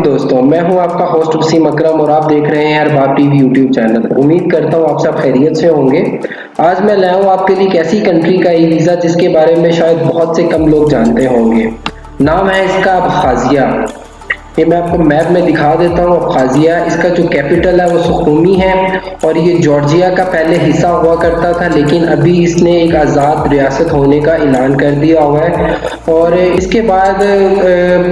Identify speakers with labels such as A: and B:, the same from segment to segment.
A: दोस्तों, मैं हूं आपका होस्ट वसीम अकरम और आप देख रहे हैं अरबाब टीवी यूट्यूब चैनल। उम्मीद करता हूं आप सब खैरियत से होंगे। आज मैं लाया हूं आपके लिए एक ऐसी कंट्री का ई वीज़ा जिसके बारे में शायद बहुत से कम लोग जानते होंगे। नाम है इसका अबखाज़िया। ये मैं आपको मैप में दिखा देता हूँ। अबखाज़िया, इसका जो कैपिटल है वो सुखूमी है और ये जॉर्जिया का पहले हिस्सा हुआ करता था, लेकिन अभी इसने एक आज़ाद रियासत होने का ऐलान कर दिया हुआ है। और इसके बाद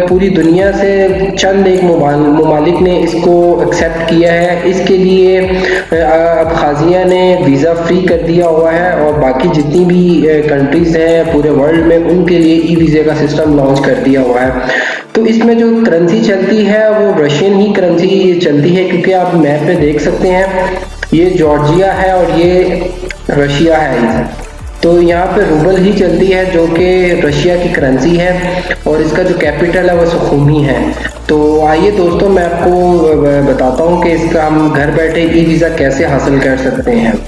A: पूरी दुनिया से चंद एक ममालिक ने इसको एक्सेप्ट किया है। इसके लिए अबखाज़िया ने वीज़ा फ्री कर दिया हुआ है और बाकी जितनी भी कंट्रीज़ हैं पूरे वर्ल्ड में उनके लिए ई वीज़े का सिस्टम लॉन्च कर दिया हुआ है। तो इसमें जो करेंसी चलती है वो रशियन ही करेंसी चलती है, क्योंकि आप मैप में देख सकते हैं ये जॉर्जिया है और ये रशिया है। तो यहाँ पे रूबल ही चलती है जो कि रशिया की करेंसी है और इसका जो कैपिटल है वो सुखूमी है। तो आइए दोस्तों, मैं आपको बताता हूँ कि इसका हम घर बैठे ई वीज़ा कैसे हासिल कर सकते हैं।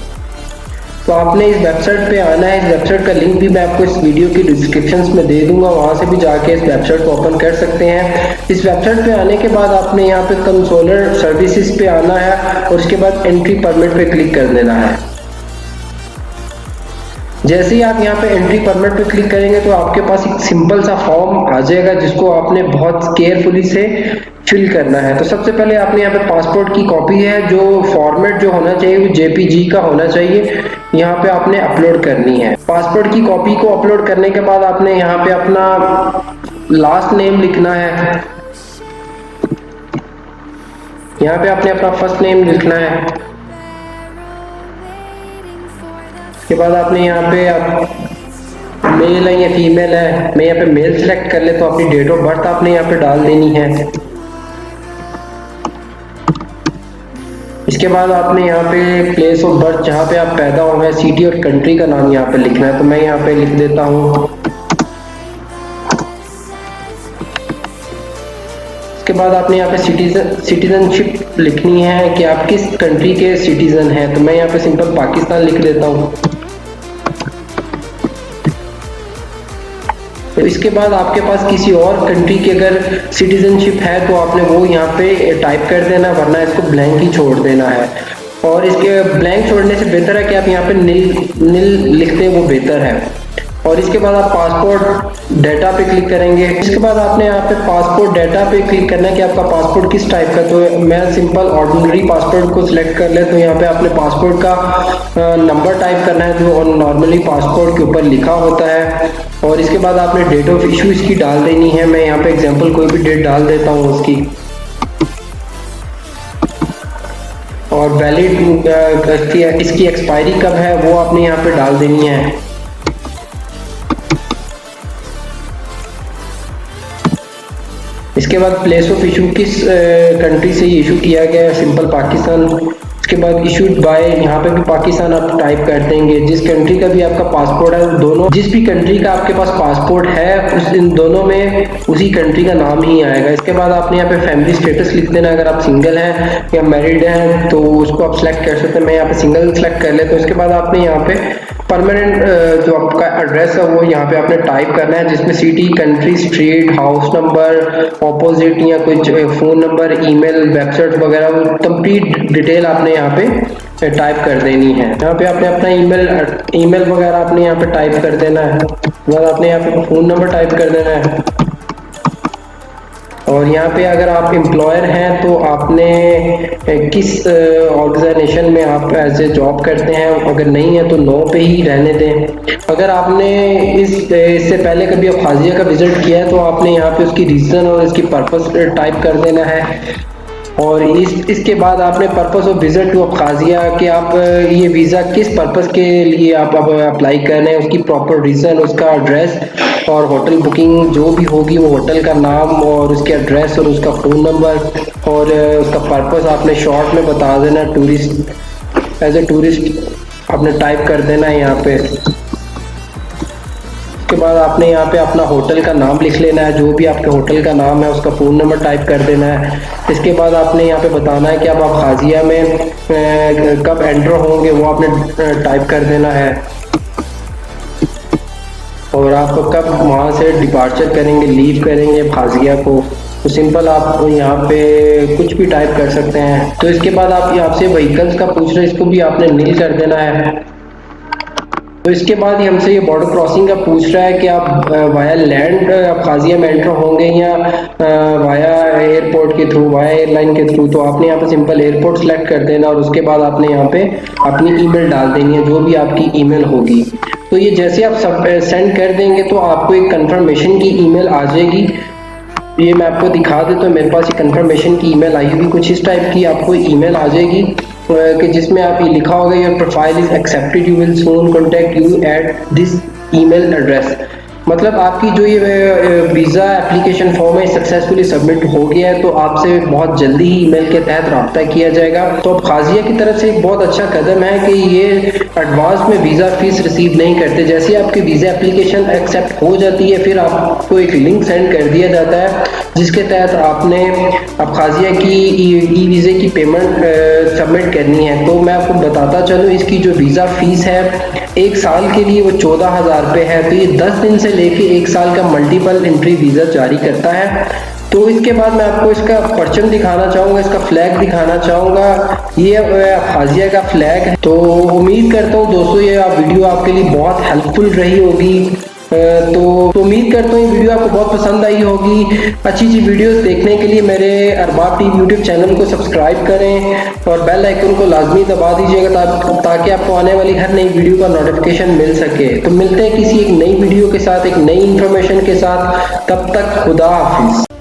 A: तो आपने इस वेबसाइट पे आना है। इस वेबसाइट का लिंक भी मैं आपको इस वीडियो की डिस्क्रिप्शन में दे दूंगा, वहां से भी जाके इस वेबसाइट को ओपन कर सकते हैं। इस वेबसाइट पे आने के बाद आपने यहाँ पे कंसोलर सर्विसेज पे आना है और उसके बाद एंट्री परमिट पे क्लिक कर देना है। जैसे ही आप यहाँ पे एंट्री परमिट पे क्लिक करेंगे तो आपके पास एक सिंपल सा फॉर्म आ जाएगा जिसको आपने बहुत केयरफुली से फिल करना है। तो सबसे पहले आपने यहाँ पे पासपोर्ट की कॉपी है, जो फॉर्मेट जो होना चाहिए वो जेपीजी का होना चाहिए, यहाँ पे आपने अपलोड करनी है। पासपोर्ट की कॉपी को अपलोड करने के बाद आपने यहाँ पे अपना लास्ट नेम लिखना है। यहाँ पे आपने अपना फर्स्ट नेम लिखना है। उसके बाद आपने यहाँ पे मेल है या फीमेल है, मैं यहाँ पे मेल सेलेक्ट कर ले तो अपनी डेट ऑफ बर्थ आपने यहाँ पे डाल देनी है। इसके बाद आपने यहाँ पे प्लेस ऑफ बर्थ जहाँ पे आप पैदा हुए हैं, सिटी और कंट्री का नाम यहाँ पे लिखना है। तो मैं यहाँ पे लिख देता हूँ। इसके बाद आपने यहाँ पे सिटीजनशिप लिखनी है कि आप किस कंट्री के सिटीजन हैं। तो मैं यहाँ पे सिंपल पाकिस्तान लिख देता हूँ। तो इसके बाद आपके पास किसी और कंट्री की अगर सिटीजनशिप है तो आपने वो यहाँ पे टाइप कर देना, वरना इसको ब्लैंक ही छोड़ देना है। और इसके ब्लैंक छोड़ने से बेहतर है कि आप यहाँ पे नील लिखते हैं, वो बेहतर है। और इसके बाद आप पासपोर्ट डाटा पे क्लिक करेंगे। इसके बाद आपने यहाँ पे पासपोर्ट डाटा पे क्लिक करना है कि आपका पासपोर्ट किस टाइप का। तो मैं सिंपल ऑर्डिनरी पासपोर्ट को सिलेक्ट कर ले। तो यहाँ पे आपने पासपोर्ट का नंबर टाइप करना है जो नॉर्मली पासपोर्ट के ऊपर लिखा होता है। और इसके बाद आपने डेट ऑफ इशू इसकी डाल देनी है। मैं यहाँ पे एग्जांपल कोई भी डेट डाल देता हूँ उसकी। और वैलिड इसकी एक्सपायरी कब है वो आपने यहाँ पे डाल देनी है। इसके बाद प्लेस ऑफ इशू किस कंट्री से इशू किया गया है, सिंपल पाकिस्तान। इसके बाद इशूड बाय, यहाँ पे भी पाकिस्तान आप टाइप कर देंगे। जिस कंट्री का भी आपका पासपोर्ट है, दोनों जिस भी कंट्री का आपके पास पासपोर्ट है उस इन दोनों में उसी कंट्री का नाम ही आएगा। इसके बाद आपने यहाँ पे फैमिली स्टेटस लिख देना। अगर आप सिंगल हैं या मैरिड हैं तो उसको आप सेलेक्ट कर सकते हैं। मैं यहाँ पे सिंगल सेलेक्ट कर लेता हूँ। इसके बाद आपने यहाँ पे परमानेंट जो आपका एड्रेस है वो यहाँ पे आपने टाइप करना है, जिसमें city, country, street, house number, opposite या कुछ फ़ोन नंबर, ईमेल, वेबसाइट वगैरह वो कंप्लीट डिटेल आपने यहाँ पे टाइप कर देनी है। यहाँ पे आपने अपना ईमेल वगैरह आपने यहाँ पे टाइप कर देना है। बाद आपने यहाँ पे फ़ोन नंबर टाइप कर देना है। और यहाँ पे अगर आप एम्प्लॉयर हैं तो आपने किस ऑर्गेनाइजेशन में आप एज ए जॉब करते हैं, अगर नहीं है तो नो पे ही रहने दें। अगर आपने इससे पहले कभी अबखाज़िया का विजिट किया है तो आपने यहाँ पे उसकी रीज़न और इसकी पर्पस टाइप कर देना है। और इसके बाद आपने पर्पस ऑफ विजिट टू अबखाज़िया कि आप ये वीज़ा किस पर्पस के लिए आप अब अप्लाई कर रहे हैं, उसकी प्रॉपर रीज़न, उसका एड्रेस और होटल बुकिंग जो भी होगी वो होटल का नाम और उसके एड्रेस और उसका फ़ोन नंबर और उसका पर्पस आपने शॉर्ट में बता देना। टूरिस्ट एज ए टूरिस्ट आपने टाइप कर देना है यहाँ पे। उसके बाद आपने यहाँ पे अपना होटल का नाम लिख लेना है, जो भी आपके होटल का नाम है उसका फ़ोन नंबर टाइप कर देना है। इसके बाद आपने यहाँ पे बताना है कि अब आप खाजिया में कब एंटर होंगे, वो आपने टाइप कर देना है, और आप कब वहाँ से डिपार्चर करेंगे, लीव करेंगे खाजिया को, तो सिंपल आप यहाँ पे कुछ भी टाइप कर सकते हैं। तो इसके बाद आप यहाँ से व्हीकल्स का पूछ रहे हैं, इसको भी आपने नील कर देना है। तो इसके बाद ही हमसे ये बॉर्डर क्रॉसिंग का पूछ रहा है कि आप वाया लैंड आप खाजिया में एंटर होंगे या वाया एयरपोर्ट के थ्रू, वाया एयरलाइन के थ्रू। तो आपने यहाँ पे सिंपल एयरपोर्ट सेलेक्ट कर देना और उसके बाद आपने यहाँ पे अपनी ईमेल डाल देनी है, जो भी आपकी ईमेल होगी। तो ये जैसे आप सब सेंड कर देंगे तो आपको एक कंफर्मेशन की ईमेल आ जाएगी। ये मैं आपको दिखा देता हूँ, मेरे पास ये कंफर्मेशन की ईमेल आई हुई कुछ इस टाइप की आपको ईमेल आ जाएगी कि जिसमें आप ये लिखा होगा your profile is accepted, you will soon contact you at this email address. मतलब आपकी जो ये वीज़ा एप्लीकेशन फॉर्म है सक्सेसफुली सबमिट हो गया है, तो आपसे बहुत जल्दी ही ईमेल के तहत रब्ता किया जाएगा। तो अब खाजिया की तरफ से एक बहुत अच्छा कदम है कि ये एडवांस में वीज़ा फीस रिसीव नहीं करते। जैसे आपकी वीज़ा एप्लीकेशन एक्सेप्ट हो जाती है, फिर आपको एक लिंक सेंड कर दिया जाता है जिसके तहत आपने अब खाजिया की ई वीज़े की पेमेंट सबमिट करनी है। तो मैं आपको बताता चलूँ, इसकी जो वीज़ा फीस है एक साल के लिए वो 14,000 रुपये है। तो ये 10 दिन से लेके एक साल का मल्टीपल एंट्री वीज़ा जारी करता है। तो इसके बाद मैं आपको इसका परचम दिखाना चाहूँगा, इसका फ्लैग दिखाना चाहूँगा। ये खाजिया का फ्लैग है। तो उम्मीद करता हूँ दोस्तों ये वीडियो आपके लिए बहुत हेल्पफुल रही होगी। तो उम्मीद करता हूँ ये वीडियो आपको बहुत पसंद आई होगी। अच्छी वीडियोस देखने के लिए मेरे अरबाब टीवी यूट्यूब चैनल को सब्सक्राइब करें और बेल आइकन को लाजमी दबा दीजिएगा ताकि आपको आने वाली हर नई वीडियो का नोटिफिकेशन मिल सके। तो मिलते हैं किसी एक नई वीडियो के साथ, एक नई इन्फॉर्मेशन के साथ। तब तक खुदा हाफिज।